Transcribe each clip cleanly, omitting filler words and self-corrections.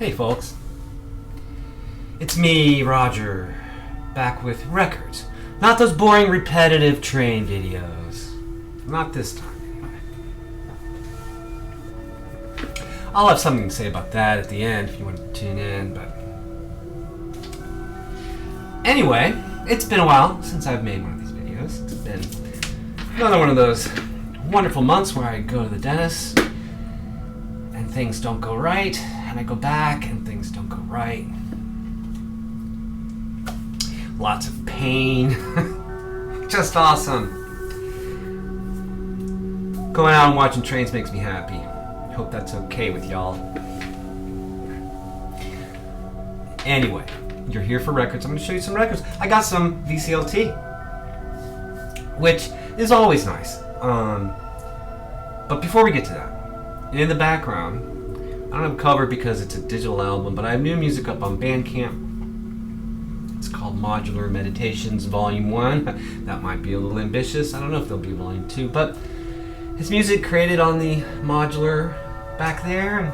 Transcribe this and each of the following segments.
Hey folks, it's me, Rodger, back with records. Not those boring, repetitive train videos. Not this time, anyway. I'll have something to say about that at the end if you want to tune in, but... Anyway, it's been a while since I've made one of these videos. It's been another one of those wonderful months where I go to the dentist and things don't go right, and I go back and things don't go right. Lots of pain. Just awesome. Going out and watching trains makes me happy. Hope that's okay with y'all. Anyway, you're here for records. I'm going to show you some records. I got some VCLT, which is always nice. But before we get to that, in the background, I don't have a cover because it's a digital album, but I have new music up on Bandcamp. It's called Modular Meditations Vol.1. That might be a little ambitious. I don't know if there'll be Volume 2, but it's music created on the modular back there. And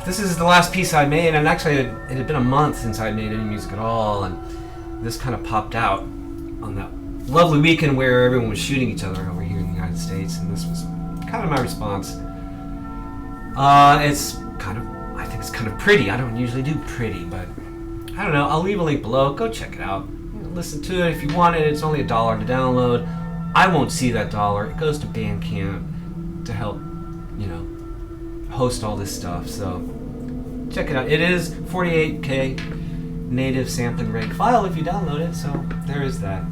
this is the last piece I made, and actually it had been a month since I'd made any music at all, and this kind of popped out on that lovely weekend where everyone was shooting each other over here in the United States, and this was kind of my response. It's kind of, I think it's kind of pretty. I don't usually do pretty, but I don't know. I'll leave a link below. Go check it out. Listen to it if you want it. It's only $1 to download. I won't see that dollar. It goes to Bandcamp to help, host all this stuff. So check it out. It is 48K native sampling rate file if you download it. So there is that.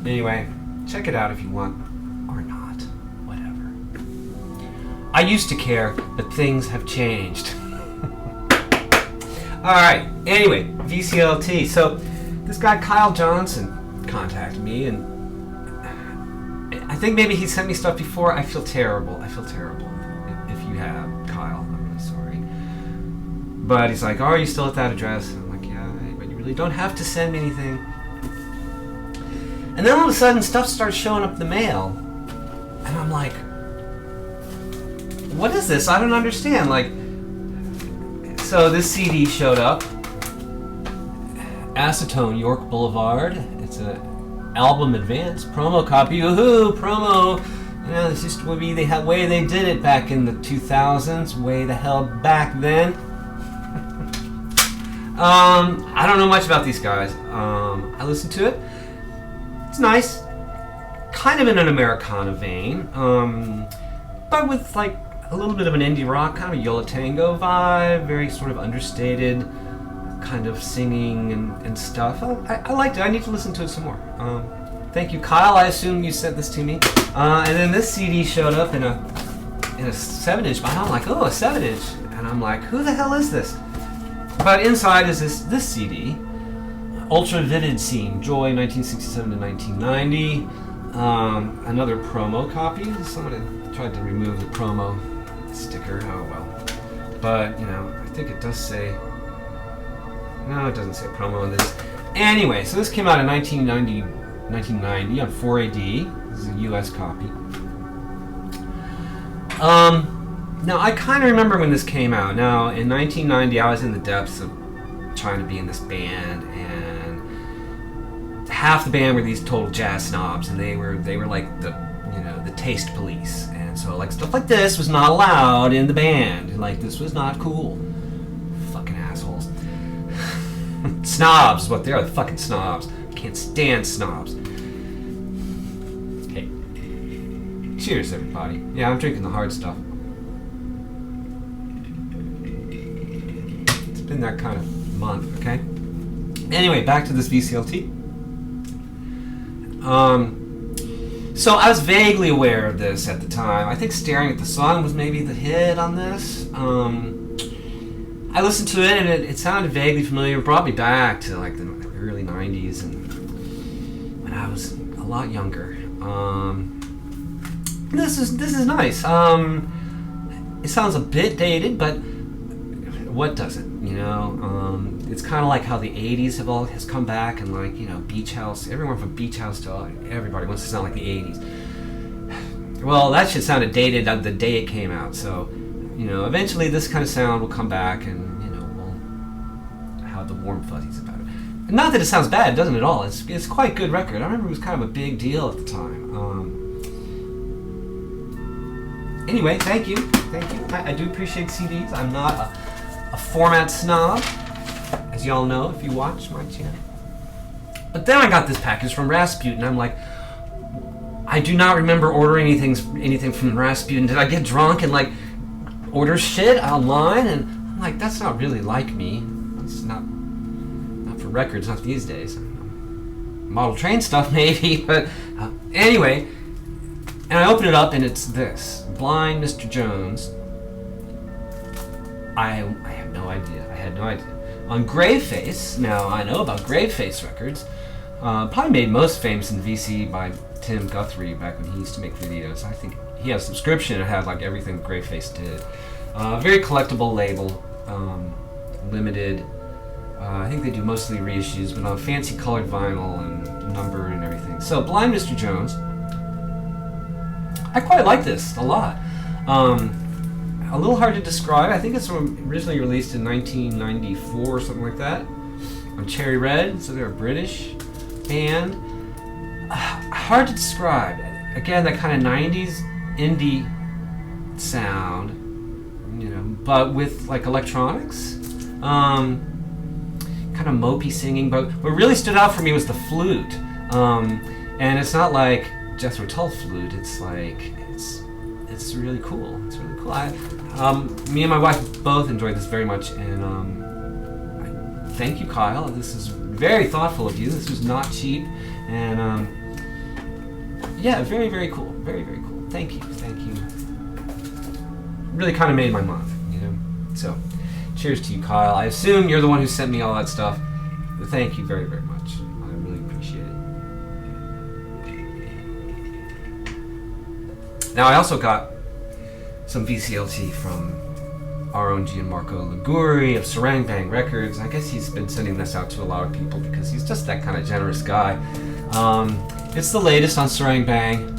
Anyway, check it out if you want. I used to care, but things have changed. Alright, anyway, VCLT. So, this guy Kyle Johnson contacted me, and I think maybe he sent me stuff before. I feel terrible. If you have, Kyle, I'm really sorry. But he's like, oh, are you still at that address? And I'm like, yeah, but you really don't have to send me anything. And then all of a sudden, stuff starts showing up in the mail. And I'm like, what is this? I don't understand. So this CD showed up. Acetone, York Boulevard. It's a album advance promo copy. Woohoo! Promo. This used to be the way they did it back in the 2000s. Way the hell back then. I don't know much about these guys. I listened to it. It's nice. Kind of in an Americana vein. But with a little bit of an indie rock, kind of a Yola Tango vibe, very sort of understated kind of singing and stuff. I liked it. I need to listen to it some more. Thank you, Kyle. I assume you sent this to me. And then this CD showed up in a 7-inch, but I'm like, oh, a 7-inch. And I'm like, who the hell is this? But inside is this CD, Ultra Vivid Scene, Joy 1967 to 1990. Another promo copy. Someone tried to remove the promo sticker. Oh well. But I think it does say. No, it doesn't say promo on this. Anyway, so this came out in 1990 on 4AD. This is a US copy. Now I kind of remember when this came out. Now in 1990, I was in the depths of trying to be in this band, and half the band were these total jazz snobs, and they were like the taste police. And so stuff like this was not allowed in the band. This was not cool. Fucking assholes. Snobs is what they are. The fucking snobs. Can't stand snobs. Hey. Cheers, everybody. Yeah, I'm drinking the hard stuff. It's been that kind of month, okay? Anyway, back to this VCLT. So I was vaguely aware of this at the time. I think Staring at the Sun was maybe the hit on this. I listened to it and it sounded vaguely familiar. It brought me back to the early 90s and when I was a lot younger. This is nice. It sounds a bit dated, but what doesn't? It's kind of like how the 80s has come back, and Beach House. Everyone from Beach House to everybody wants to sound like the 80s. Well, that shit sounded dated the day it came out. So, eventually this kind of sound will come back, and we'll have the warm fuzzies about it. And not that it sounds bad, it doesn't at all. It's quite a good record. I remember it was kind of a big deal at the time. Anyway, thank you. I do appreciate CDs. I'm not a format snob, as y'all know if you watch my channel. But then I got this package from Rasputin. I'm like, I do not remember ordering anything from Rasputin. Did I get drunk and like order shit online? And I'm like, that's not really like me. It's not for records, not these days. Model train stuff maybe, but anyway. And I open it up and it's this, Blind Mr. Jones. I have no idea. I had no idea. On Graveface, now I know about Graveface records. Probably made most famous in VC by Tim Guthrie back when he used to make videos. I think he had a subscription and had like everything Graveface did. Very collectible label, limited. I think they do mostly reissues, but on fancy colored vinyl and numbered and everything. So Blind Mr. Jones. I quite like this a lot. A little hard to describe. I think it's originally released in 1994 or something like that on Cherry Red, so they're a British band. Hard to describe. Again, that kind of 90s indie sound, but with like electronics. Kind of mopey singing, but what really stood out for me was the flute. And it's not like Jethro Tull flute. It's like it's really cool. It's really cool. Me and my wife both enjoyed this very much, and thank you, Kyle. This is very thoughtful of you. This was not cheap, and yeah, very, very cool. Very, very cool. Thank you. Really kind of made my month, So, cheers to you, Kyle. I assume you're the one who sent me all that stuff. Thank you very, very much. I really appreciate it. Now, I also got some VCLT from our own Gianmarco Liguri of Sarang Bang Records. I guess he's been sending this out to a lot of people because he's just that kind of generous guy. It's the latest on Sarang Bang.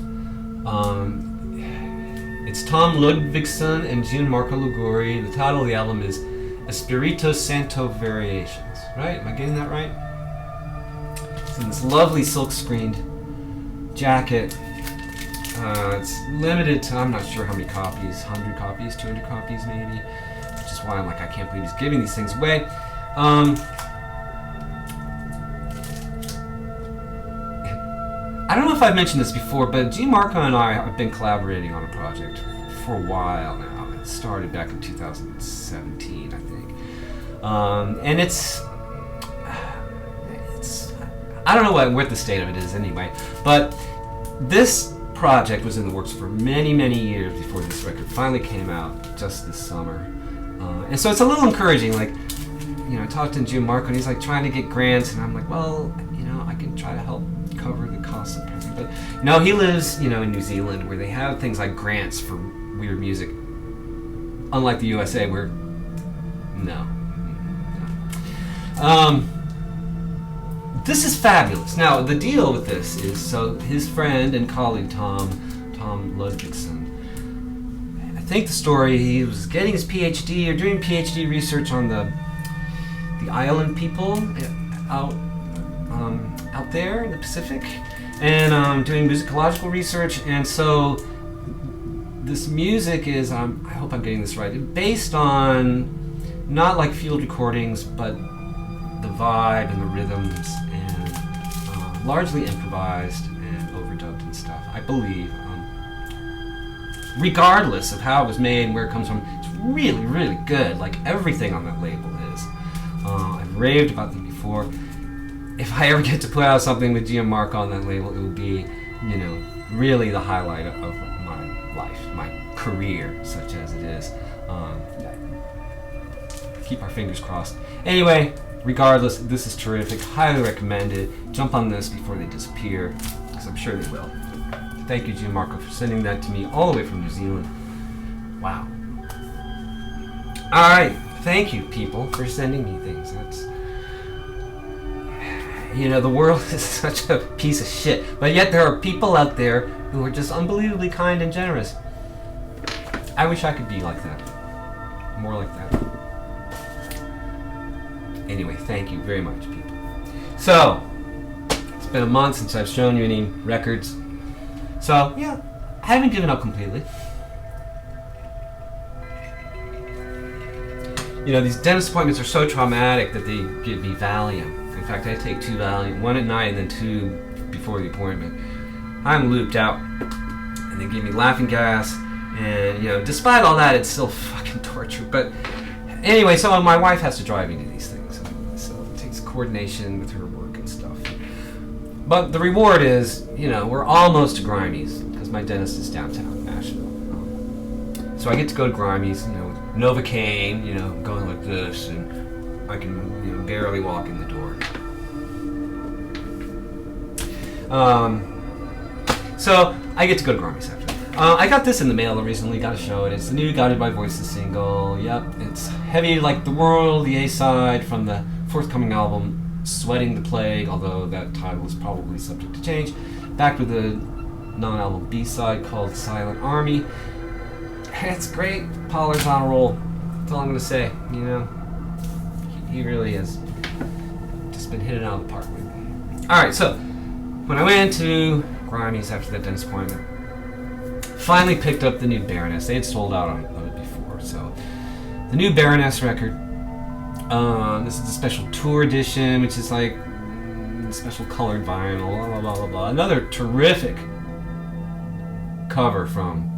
It's Tom Ludvigsen and Gianmarco Liguri. The title of the album is Espirito Santo Variations. Right? Am I getting that right? It's in this lovely silk-screened jacket. It's limited to, I'm not sure how many copies, 100 copies, 200 copies maybe, which is why I'm like, I can't believe he's giving these things away. I don't know if I've mentioned this before, but Gianmarco and I have been collaborating on a project for a while now. It started back in 2017, I think. And it's I don't know what the state of it is anyway, but this project was in the works for many, many years before this record finally came out just this summer. And so it's a little encouraging, like, I talked to Gianmarco and he's like trying to get grants, and I'm like, well, I can try to help cover the cost of printing. But no, he lives, in New Zealand where they have things like grants for weird music. Unlike the USA where, no. This is fabulous. Now, the deal with this is, so his friend and colleague Tom Ludvigsen, I think the story, he was getting his PhD or doing PhD research on the island people out there in the Pacific, and doing musicological research, and so this music is, I hope I'm getting this right, based on not like field recordings, but the vibe and the rhythms, and largely improvised and overdubbed and stuff, I believe. Regardless of how it was made and where it comes from, it's really, really good. Like everything on that label is. I've raved about them before. If I ever get to put out something with Gianmarco on that label, it will be, really the highlight of my life, my career, such as it is. Keep our fingers crossed. Anyway, regardless, this is terrific. Highly recommend it. Jump on this before they disappear, because I'm sure they will. Thank you, Gianmarco, for sending that to me all the way from New Zealand. Wow. All right. Thank you, people, for sending me things. That's, the world is such a piece of shit, but yet there are people out there who are just unbelievably kind and generous. I wish I could be like that. more like that. Anyway, thank you very much, people. So, it's been a month since I've shown you any records. So, yeah, I haven't given up completely. You know, these dentist appointments are so traumatic that they give me Valium. In fact, I take 2 Valium, 1 at night and then 2 before the appointment. I'm looped out, and they give me laughing gas, and, you know, despite all that, it's still fucking torture. But anyway, so my wife has to drive me to these things, so it takes coordination with her work and stuff. But the reward is, you know, we're almost to Grimey's, because my dentist is downtown Nashville. So I get to go to Grimey's, you know, Novocaine, you know, going like this, and I can, you know, barely walk in the door. So I get to go to Grimey's after. I got this in the mail recently, gotta show it. It's the new Guided by Voices single. Yep, it's Heavy Like the World, the A-side from the forthcoming album, Sweating the Plague, although that title is probably subject to change. Back with a non-album B-side called Silent Army. It's great. Pollard's on a roll. That's all I'm gonna say. You know, he really has just been hitting out of the park with me. All right, so when I went to Grimey's after that dentist appointment, finally picked up the new Baroness. They had sold out on it before, so the new Baroness record. This is a special tour edition, which is like special colored vinyl. Blah blah blah blah blah. Another terrific cover from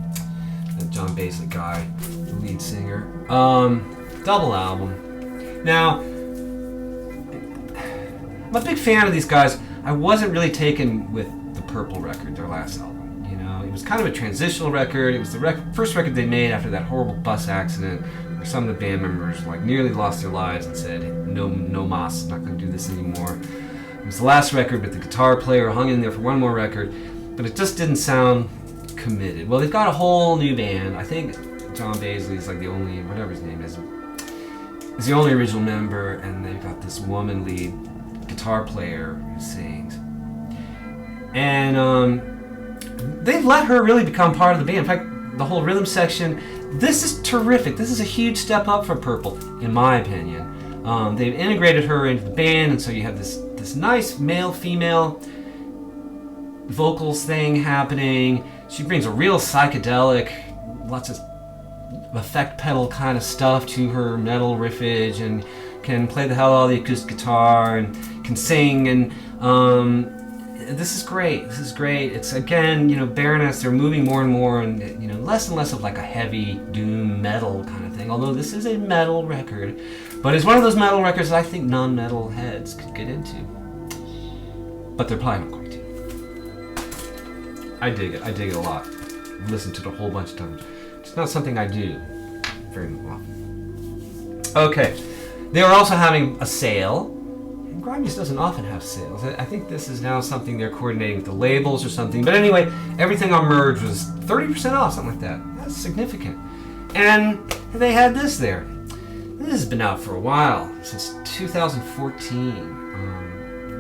that John Baisley guy, the lead singer. Double album. Now, I'm a big fan of these guys. I wasn't really taken with the Purple record, their last album. You know, it was kind of a transitional record. It was the first record they made after that horrible bus accident, where some of the band members like nearly lost their lives and said, "No, no mas, not going to do this anymore." It was the last record, but the guitar player hung in there for one more record, but it just didn't sound committed. Well, they've got a whole new band. I think John Baisley is like the only, whatever his name is the only original member, and they've got this woman lead guitar player who sings. And they've let her really become part of the band. In fact, the whole rhythm section, this is terrific. This is a huge step up for Purple, in my opinion. They've integrated her into the band, and so you have this nice male-female vocals thing happening. She brings a real psychedelic, lots of effect pedal kind of stuff to her metal riffage, and can play the hell out of the acoustic guitar, and can sing, and this is great. This is great. It's, again, you know, Baroness, they're moving more and more, and, you know, less and less of like a heavy doom metal kind of thing, although this is a metal record, but it's one of those metal records that I think non-metal heads could get into, but they're probably not going to. I dig it a lot. I've listened to it a whole bunch of times. It's not something I do very often. Okay, they are also having a sale. And Grimey's doesn't often have sales. I think this is now something they're coordinating with the labels or something. But anyway, everything on Merge was 30% off, something like that. That's significant. And they had this there. This has been out for a while, since 2014.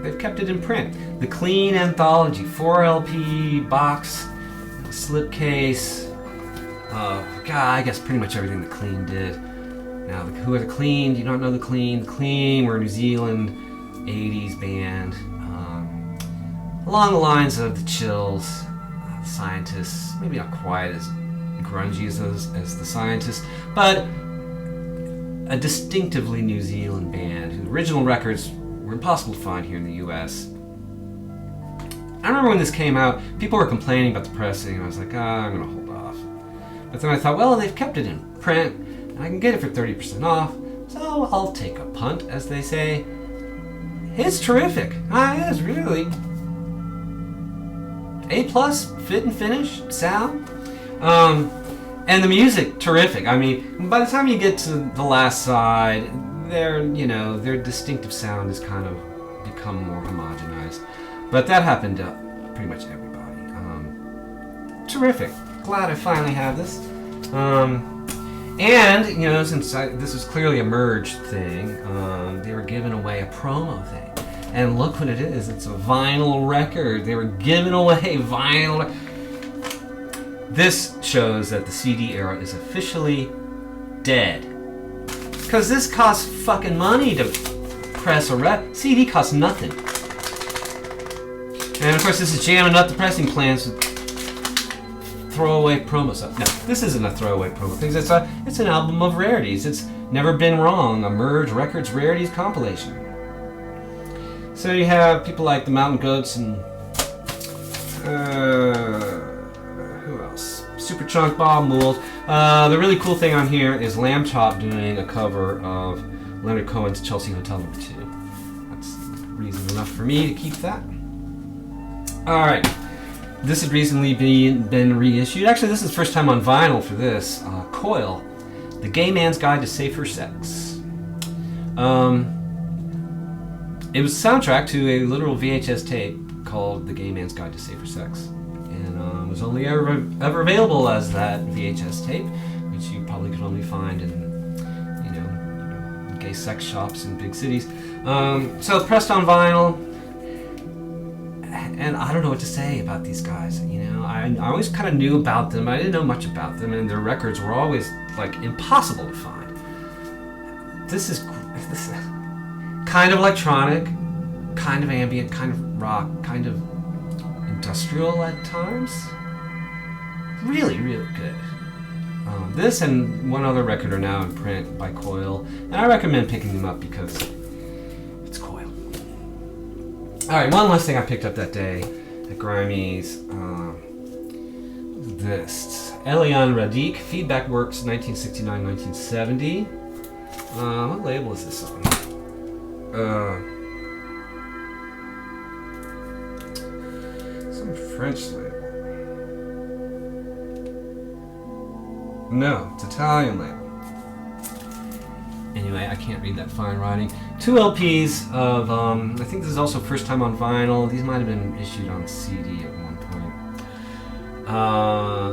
They've kept it in print. The Clean Anthology, 4 LP box, slipcase. God, I guess pretty much everything the Clean did. Now, who are the Clean? Do you not know the Clean? The Clean were a New Zealand 80s band. Along the lines of the Chills, the Scientists, maybe not quite as grungy as the Scientists, but a distinctively New Zealand band whose original records were impossible to find here in the US. I remember when this came out, people were complaining about the pressing, and I was like, I'm gonna hold off. But then I thought, well, they've kept it in print, and I can get it for 30% off, so I'll take a punt, as they say. It's terrific. It is really A+, fit and finish, sound. And the music, terrific. I mean, by the time you get to the last side, their distinctive sound has kind of become more homogenized. But that happened to pretty much everybody. Terrific. Glad I finally have this. And, you know, since this was clearly a Merge thing, they were giving away a promo thing. And look what it is. It's a vinyl record. They were giving away vinyl. This shows that the CD era is officially dead. Because this costs fucking money to press a CD costs nothing. And of course this is jamming up the pressing plans with throwaway promo stuff. No, this isn't a throwaway promo thing. It's an album of rarities. It's Never Been Wrong, a Merge Records Rarities compilation. So you have people like the Mountain Goats and who else? Superchunk, Bob Mould. The really cool thing on here is Lamb Chop doing a cover of Leonard Cohen's Chelsea Hotel No. 2. That's reason enough for me to keep that. Alright, this has recently been reissued. Actually, this is the first time on vinyl for this. Coil, The Gay Man's Guide to Safer Sex. It was a soundtrack to a literal VHS tape called The Gay Man's Guide to Safer Sex. And was only ever available as that VHS tape, which you probably could only find in, gay sex shops in big cities. So pressed on vinyl, and I don't know what to say about these guys. I always kind of knew about them. I didn't know much about them, and their records were always like impossible to find. This is kind of electronic, kind of ambient, kind of rock, kind of industrial at times. Really, really good. This and one other record are now in print by Coil, and I recommend picking them up because it's Coil. Alright, one last thing I picked up that day at Grimey's. This. Elian Radik, Feedback Works, 1969-1970. What label is this on? Some French label. No, it's Italian label. Anyway, I can't read that fine writing. 2 LPs of, I think this is also first time on vinyl. These might have been issued on CD at one point.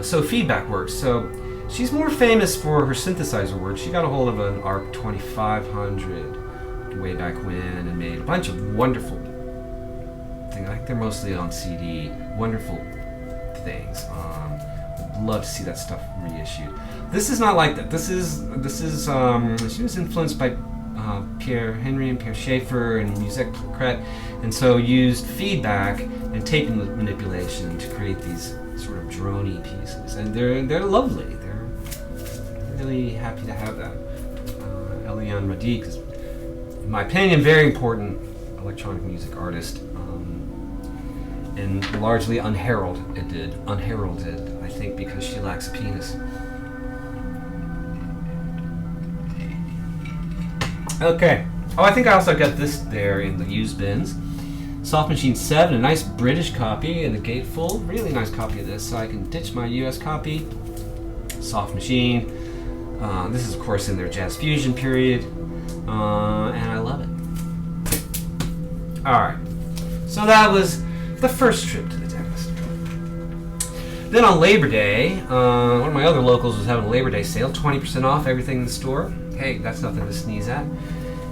So Feedback Works. So she's more famous for her synthesizer work. She got a hold of an ARC 2500 way back when and made a bunch of wonderful things. I think they're mostly on CD. Wonderful things. Would love to see that stuff reissued. This is not like that. This is she was influenced by Pierre Henry and Pierre Schaeffer and Musique Concrète, and so used feedback and tape manipulation to create these sort of droney pieces, and they're lovely. They're really happy to have that. Elian Radik is, in my opinion, very important electronic music artist, and largely unheralded, I think, because she lacks a penis. Okay. Oh, I think I also got this there in the used bins. Soft Machine 7, a nice British copy in the gatefold. Really nice copy of this, so I can ditch my US copy. Soft Machine. This is, of course, in their Jazz Fusion period. And I love it. Alright. So that was the first trip to the dentist. Then on Labor Day, one of my other locals was having a Labor Day sale, 20% off everything in the store. Hey, that's nothing to sneeze at.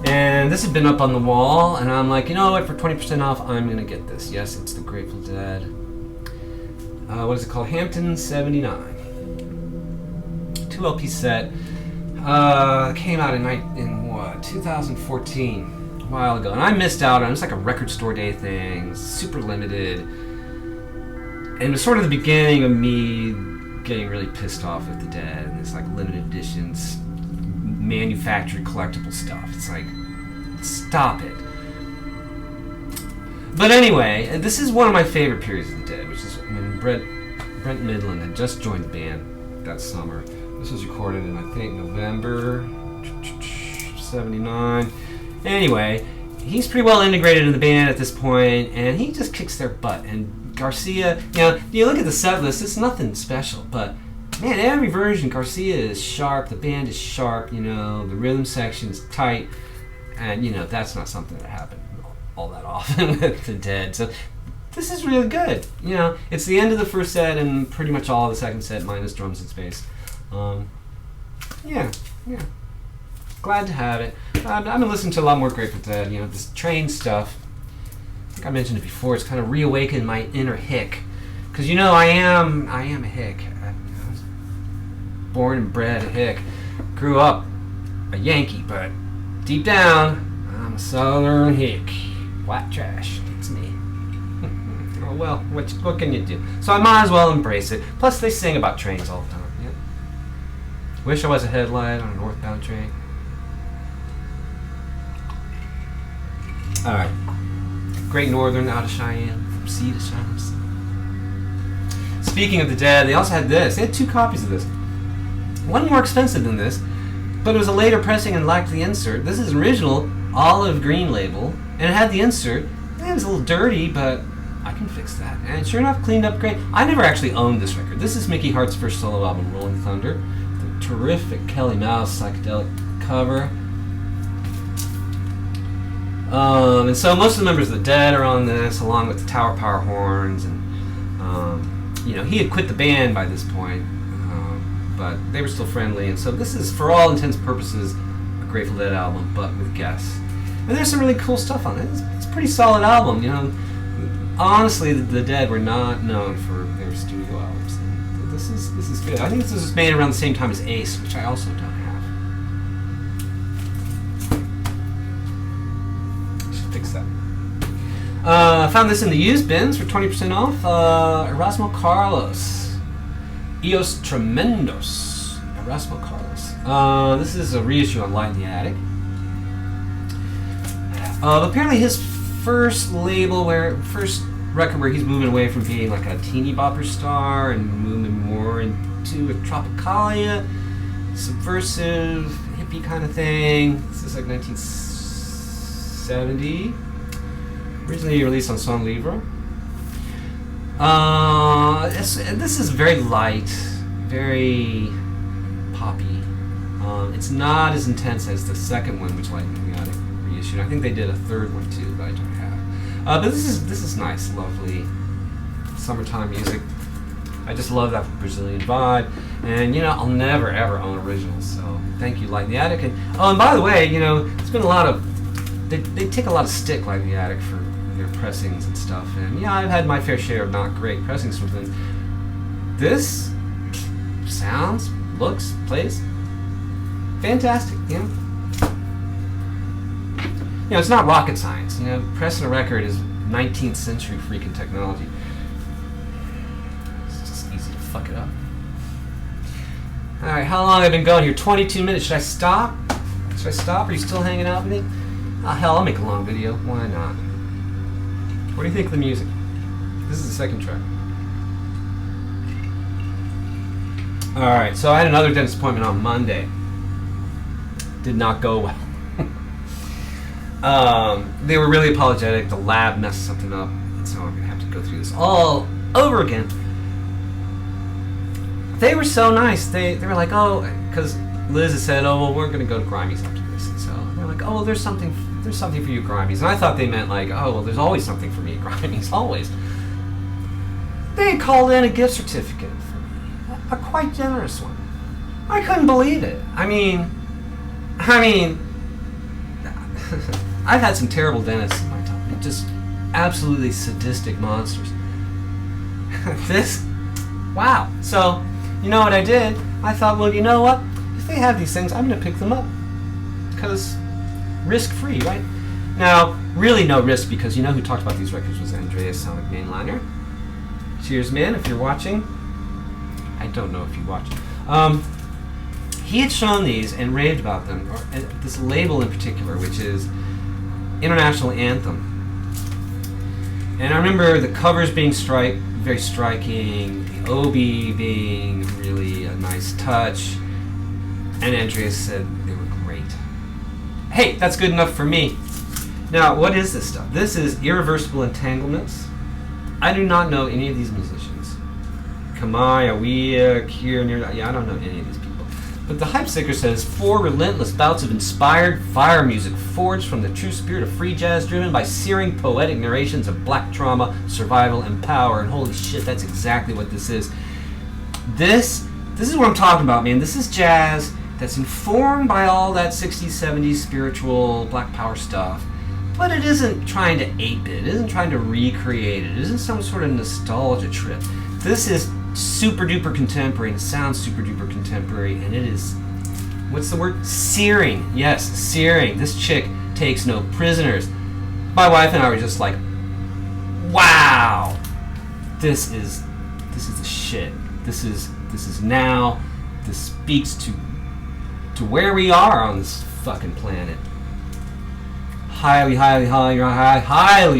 And this had been up on the wall, and I'm like, you know what, for 20% off, I'm going to get this. Yes, it's the Grateful Dead. What is it called? Hampton 79. 2 LP set. Came out in what, 2014, a while ago. And I missed out on it. It's like a record store day thing, super limited. And it was sort of the beginning of me getting really pissed off with the Dead and this like limited editions, manufactured collectible stuff. It's like, stop it. But anyway, this is one of my favorite periods of the Dead, which is when Brent Midland had just joined the band that summer. This was recorded in, I think, November 79. Anyway, he's pretty well integrated in the band at this point, and he just kicks their butt. And Garcia, you look at the set list, it's nothing special, but man, every version, Garcia is sharp, the band is sharp, the rhythm section is tight, and that's not something that happened all that often with the Dead. So this is really good. It's the end of the first set and pretty much all of the second set minus drums and bass. Yeah. Glad to have it. I've been listening to a lot more Grateful Dead. This train stuff. I think I mentioned it before. It's kind of reawakened my inner hick, because I am a hick. I was born and bred a hick. Grew up a Yankee, but deep down, I'm a Southern hick. White trash, it's me. Oh well, what can you do? So I might as well embrace it. Plus, they sing about trains all the time. Yeah. Wish I was a headlight on a northbound train. All right. Great Northern out of Cheyenne, from sea to Cheyenne. Speaking of the Dead, they also had this. They had 2 copies of this. One more expensive than this, but it was a later pressing and lacked the insert. This is an original olive green label, and it had the insert. It was a little dirty, but I can fix that. And sure enough, cleaned up great. I never actually owned this record. This is Mickey Hart's first solo album, Rolling Thunder. The terrific Kelly Mouse psychedelic cover. And so most of the members of the Dead are on this, along with the Tower Power horns, and he had quit the band by this point, but they were still friendly, and so this is, for all intents and purposes, a Grateful Dead album, but with guests. And there's some really cool stuff on it. It's a pretty solid album, Honestly, the Dead were not known for their studio albums. And this is good. I think this was made around the same time as Ace, which I also don't have. I found this in the used bins for 20% off. Erasmo Carlos. Eos Tremendos. Erasmo Carlos. This is a reissue on Light in the Attic. Apparently his first record where he's moving away from being like a teeny bopper star and moving more into a Tropicalia, subversive, hippie kind of thing. This is like 1970. Originally released on Son Livre. This is very light, very poppy. It's not as intense as the second one, which Light in the Attic reissued. I think they did a third one too, but I don't have. But this is nice, lovely summertime music. I just love that Brazilian vibe, and I'll never ever own originals. So thank you, Light in the Attic. And by the way, it's been a lot of they take a lot of stick, Light in the Attic, for their pressings and stuff, and I've had my fair share of not great pressings from them. This sounds, looks, plays fantastic. It's not rocket science. Pressing a record is 19th century freaking technology. It's just easy to fuck it up. All right, how long have I been going here? 22 minutes. Should I stop? Are you still hanging out with me? Oh, hell, I'll make a long video. Why not? What do you think of the music? This is the second track. Alright, so I had another dentist appointment on Monday. Did not go well. They were really apologetic. The lab messed something up, and so I'm going to have to go through this all over again. They were so nice. They were like, because Liz had said, well, we're going to go to Grimey's after this. And so they're like, there's something for you at Grimey's. And I thought they meant like, there's always something for me at Grimey's, always. They had called in a gift certificate for me, a quite generous one. I couldn't believe it. I mean, I've had some terrible dentists in my time, just absolutely sadistic monsters. Wow. So, you know what I did? I thought, well, you know what? If they have these things, I'm going to pick them up. Because risk-free, right? Now, really no risk, because you know who talked about these records was Andreas Sonic Mainliner. Cheers, man, if you're watching. I don't know if you watch. He had shown these and raved about them, or this label in particular, which is International Anthem. And I remember the covers being very striking, the Obi being really a nice touch, and Andreas said they were great. Hey, that's good enough for me. Now, what is this stuff? This is Irreversible Entanglements. I do not know any of these musicians. Kamai, Awia, Kier, I don't know any of these people. But the hype sticker says, 4 relentless bouts of inspired fire music forged from the true spirit of free jazz, driven by searing poetic narrations of black trauma, survival, and power. And holy shit, that's exactly what this is. This is what I'm talking about, man. This is jazz that's informed by all that 60s, 70s spiritual black power stuff. But it isn't trying to ape it. It isn't trying to recreate it. It isn't some sort of nostalgia trip. This is super duper contemporary, and it sounds super duper contemporary, and it is what's the word? Searing. Yes, searing. This chick takes no prisoners. My wife and I were just like, wow, this is the shit. This is now. This speaks to where we are on this fucking planet. Highly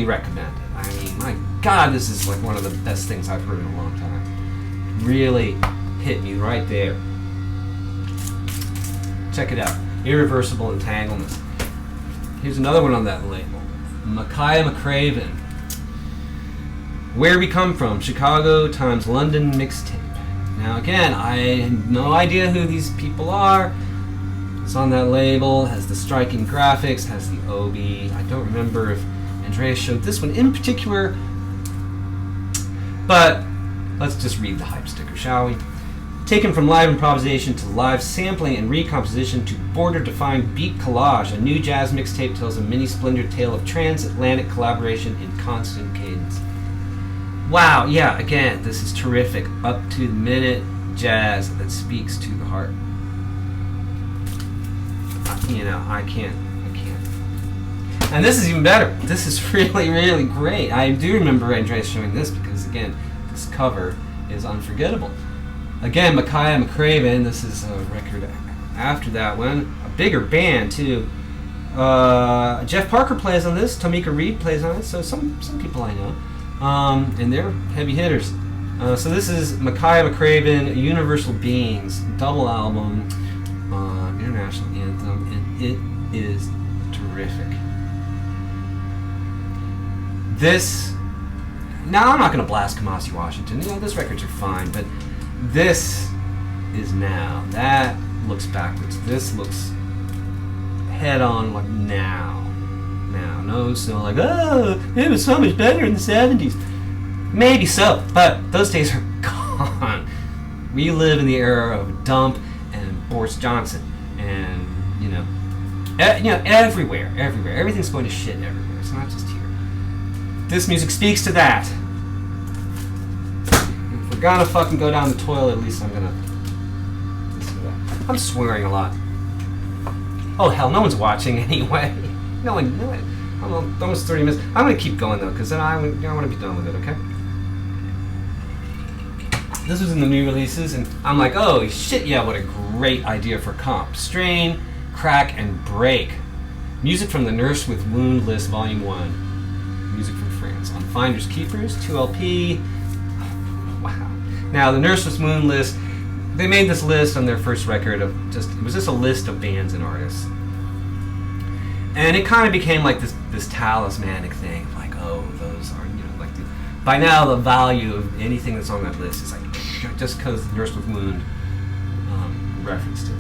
recommend it. I mean, my God, this is like one of the best things I've heard in a long time. Really hit me right there. Check it out. Irreversible Entanglements. Here's another one on that label. Makaraya McRaven. Where We Come From, Chicago times London mixtape. Now again, I have no idea who these people are. It's on that label, has the striking graphics, has the OB. I don't remember if Andreas showed this one in particular, but let's just read the hype sticker, shall we? Taken from live improvisation to live sampling and recomposition to border-defined beat collage, a new jazz mixtape tells a mini-splendid tale of transatlantic collaboration in constant cadence. Wow, yeah, again, this is terrific. Up-to-the-minute jazz that speaks to the heart. You know, I can't. And this is even better. This is really, really great. I do remember Andreas showing this because, again, this cover is unforgettable. Again, Makaraya McRaven, this is a record after that one. A bigger band, too. Jeff Parker plays on this. Tamika Reed plays on it, so some people I know. And they're heavy hitters. So this is Makaraya McRaven, Universal Beings, double album, international anthem, and it is terrific. This, now I'm not going to blast Kamasi Washington, you know, those records are fine, but this is now. That looks backwards. This looks head on, like now. No, so like, oh, it was so much better in the 70s. Maybe so, but those days are gone. We live in the era of Dump and Boris Johnson, and everywhere. Everything's going to shit everywhere. It's not just here. This music speaks to that. If we're gonna fucking go down the toilet, at least I'm gonna listen to that. I'm swearing a lot. Oh hell, no one's watching anyway. No one. I'm almost 30 minutes. I'm going to keep going, though, because then I want to be done with it, okay? This was in the new releases, and I'm like, oh, shit, yeah, what a great idea for comp. Strain, Crack, and Break. Music from The Nurse with Wound List, Vol.1. Music from France. On Finders Keepers, 2LP. Wow. Now, The Nurse with Wound List, they made this list on their first record of it was just a list of bands and artists. And it kind of became like this talismanic thing, like, oh, those are, like, by now the value of anything that's on that list is like, just because Nurse with Wound referenced it.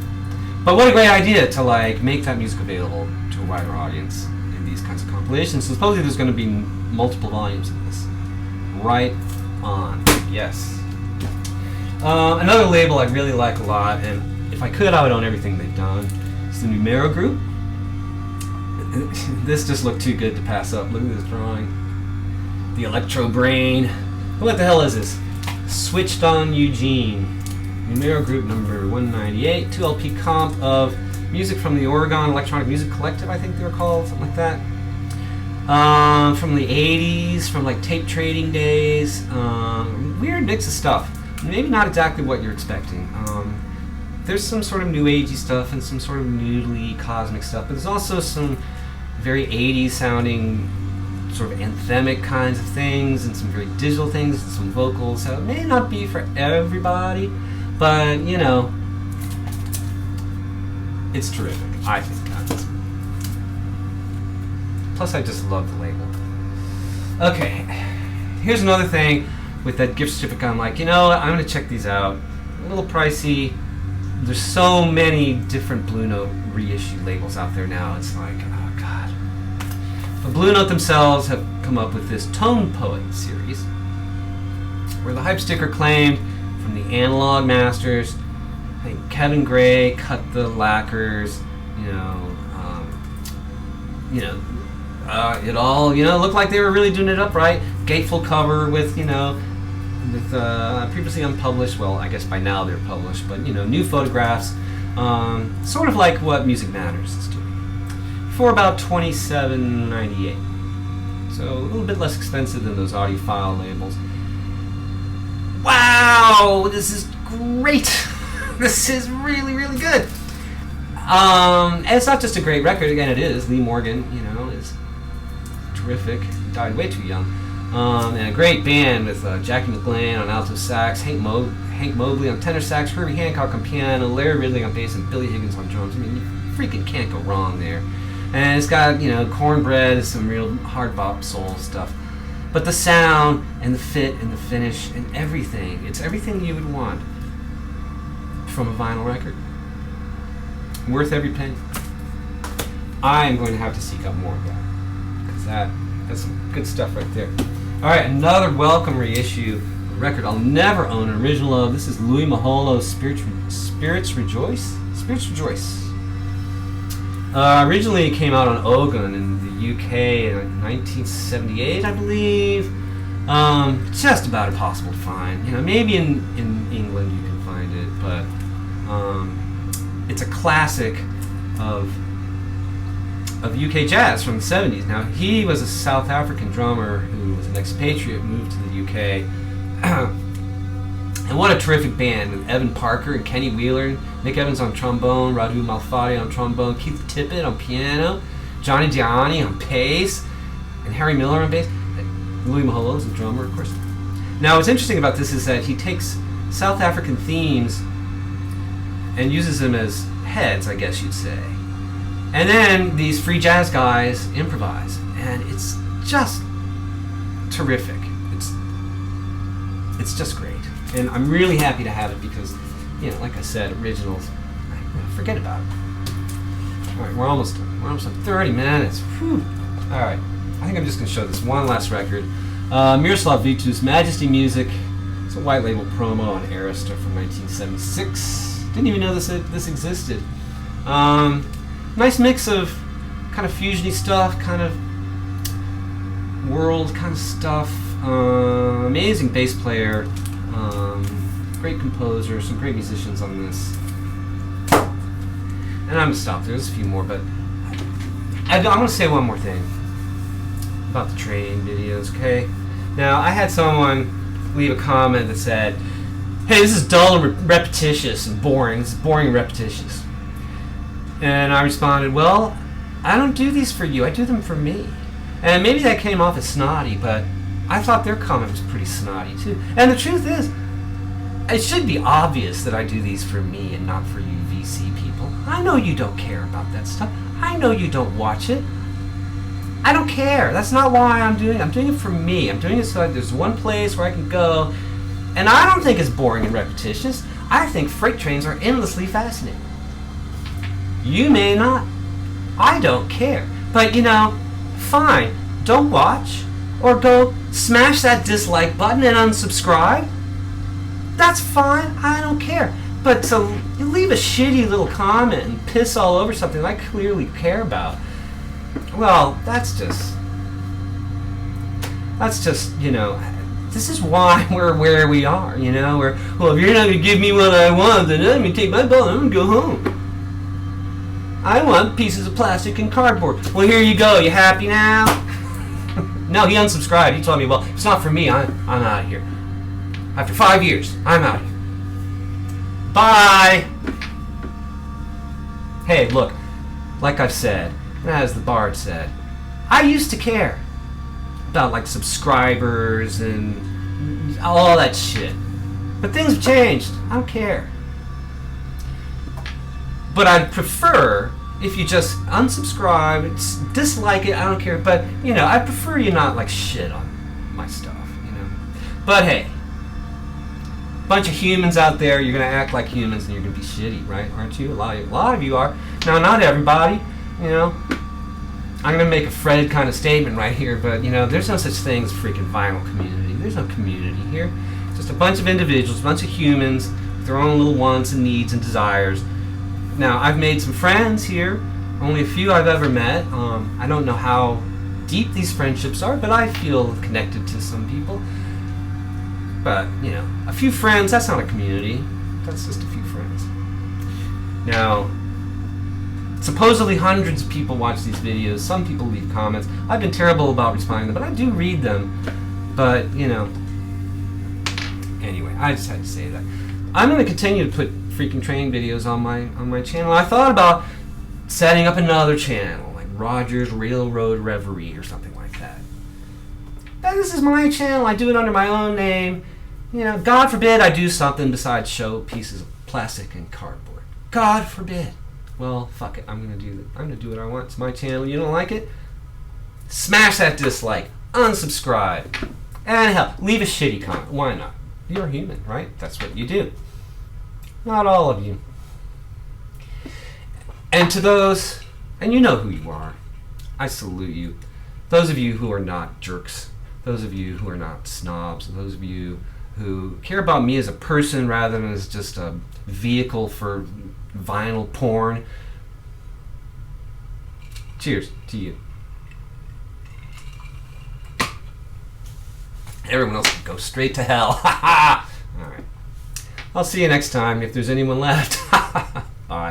But what a great idea to, like, make that music available to a wider audience in these kinds of compilations. So supposedly there's going to be multiple volumes of this. Right on. Yes. Another label I really like a lot, and if I could, I would own everything they've done. It's the Numero Group. This just looked too good to pass up. Look at this drawing. The Electro Brain. What the hell is this? Switched on Eugene. Numero Group number 198. 2LP comp of music from the Oregon Electronic Music Collective, I think they were called. Something like that. From the 80s, from like tape trading days. Weird mix of stuff. Maybe not exactly what you're expecting. There's some sort of new agey stuff and some sort of noodly cosmic stuff, but there's also some very 80s sounding sort of anthemic kinds of things and some very digital things and some vocals. So it may not be for everybody, but it's terrific, I think. Plus I just love the label. Okay, here's another thing with that gift certificate. I'm like, I'm gonna check these out. A little pricey. There's so many different Blue Note reissue labels out there now. It's like, oh god. But Blue Note themselves have come up with this Tone Poet series, where the hype sticker claimed from the Analog Masters, I think Kevin Gray cut the lacquers, it all, looked like they were really doing it upright. Gatefold cover with, with previously unpublished, well, I guess by now they're published, but, new photographs. Sort of like what Music Matters is doing, for about $27.98. So a little bit less expensive than those audiophile labels. Wow, this is great. This is really, really good. And it's not just a great record. Again, it is. Lee Morgan, is terrific. Died way too young. And a great band with Jackie McLean on alto sax, Hank Mobley on tenor sax, Herbie Hancock on piano, Larry Ridley on bass, and Billy Higgins on drums. I mean, you freaking can't go wrong there. And it's got, Cornbread, some real hard bop soul stuff. But the sound and the fit and the finish and everything, it's everything you would want from a vinyl record. Worth every penny. I am going to have to seek out more of that, because that's some good stuff right there. All right, another welcome reissue record I'll never own, an original of. This is Louis Maholo's Spirits Rejoice. Originally it came out on Ogun in the UK in 1978, I believe. Just about impossible to find. Maybe in England you can find it, but it's a classic of UK jazz from the 70s. Now, he was a South African drummer who was an expatriate, moved to the UK. And what a terrific band, with Evan Parker and Kenny Wheeler, Nick Evans on trombone, Radu Malfatti on trombone, Keith Tippett on piano, Johnny Gianni on bass, and Harry Miller on bass. Louis Maholo is the drummer, of course. Now, what's interesting about this is that he takes South African themes and uses them as heads, I guess you'd say. And then these free jazz guys improvise, and it's just terrific. It's just great. And I'm really happy to have it because, like I said, originals, forget about it. All right, we're almost done. We're almost done. 30 minutes. Whew. All right, I think I'm just going to show this one last record. Miroslav Vitu's Majesty Music. It's a white label promo on Arista from 1976. Didn't even know this existed. Nice mix of kind of fusiony stuff, kind of world kind of stuff. Amazing bass player. Great composer, some great musicians on this. And I'm going to stop. There's a few more, but I want to say one more thing about the training videos, okay? Now, I had someone leave a comment that said, hey, this is dull and repetitious and boring. This is boring and repetitious. And I responded, well, I don't do these for you. I do them for me. And maybe that came off as snotty, but I thought their comment was pretty snotty, too. And the truth is, it should be obvious that I do these for me and not for you VC people. I know you don't care about that stuff. I know you don't watch it. I don't care. That's not why I'm doing it. I'm doing it for me. I'm doing it so that there's one place where I can go. And I don't think it's boring and repetitious. I think freight trains are endlessly fascinating. You may not. I don't care. But, fine. Don't watch. Or go smash that dislike button and unsubscribe. That's fine. I don't care. But to leave a shitty little comment and piss all over something I clearly care about, well, that's just, this is why we're where we are, We're, well, if you're not going to give me what I want, then I'm going to take my ball and I'm going to go home. I want pieces of plastic and cardboard. Well, here you go. You happy now? No, he unsubscribed. He told me, well, it's not for me. I'm out of here. After 5 years, I'm out of here. Bye! Hey, look, like I've said, and as the Bard said, I used to care about, subscribers and all that shit. But things have changed. I don't care. But I'd prefer if you just unsubscribe, dislike it, I don't care, but, I prefer you not, shit on my stuff, But hey, bunch of humans out there, you're going to act like humans and you're going to be shitty, right? Aren't you? A lot of you are. Now, not everybody, I'm going to make a fretted kind of statement right here, but, there's no such thing as freaking vinyl community. There's no community here. It's just a bunch of individuals, a bunch of humans with their own little wants and needs and desires. Now, I've made some friends here, only a few I've ever met. I don't know how deep these friendships are, but I feel connected to some people. But, a few friends, that's not a community. That's just a few friends. Now, supposedly hundreds of people watch these videos. Some people leave comments. I've been terrible about responding to them, but I do read them. But, you know, anyway, I just had to say that. I'm going to continue to put freaking training videos on my channel. I thought about setting up another channel, like Rodger's Railroad Reverie or something like that. But this is my channel. I do it under my own name. You know, God forbid I do something besides show pieces of plastic and cardboard. God forbid. Well, fuck it. I'm gonna do what I want. It's my channel. You don't like it? Smash that dislike. Unsubscribe. And hell, leave a shitty comment. Why not? You're human, right? That's what you do. Not all of you. And to those, and you know who you are, I salute you. Those of you who are not jerks, those of you who are not snobs, those of you who care about me as a person rather than as just a vehicle for vinyl porn. Cheers to you. Everyone else can go straight to hell. All right. I'll see you next time if there's anyone left.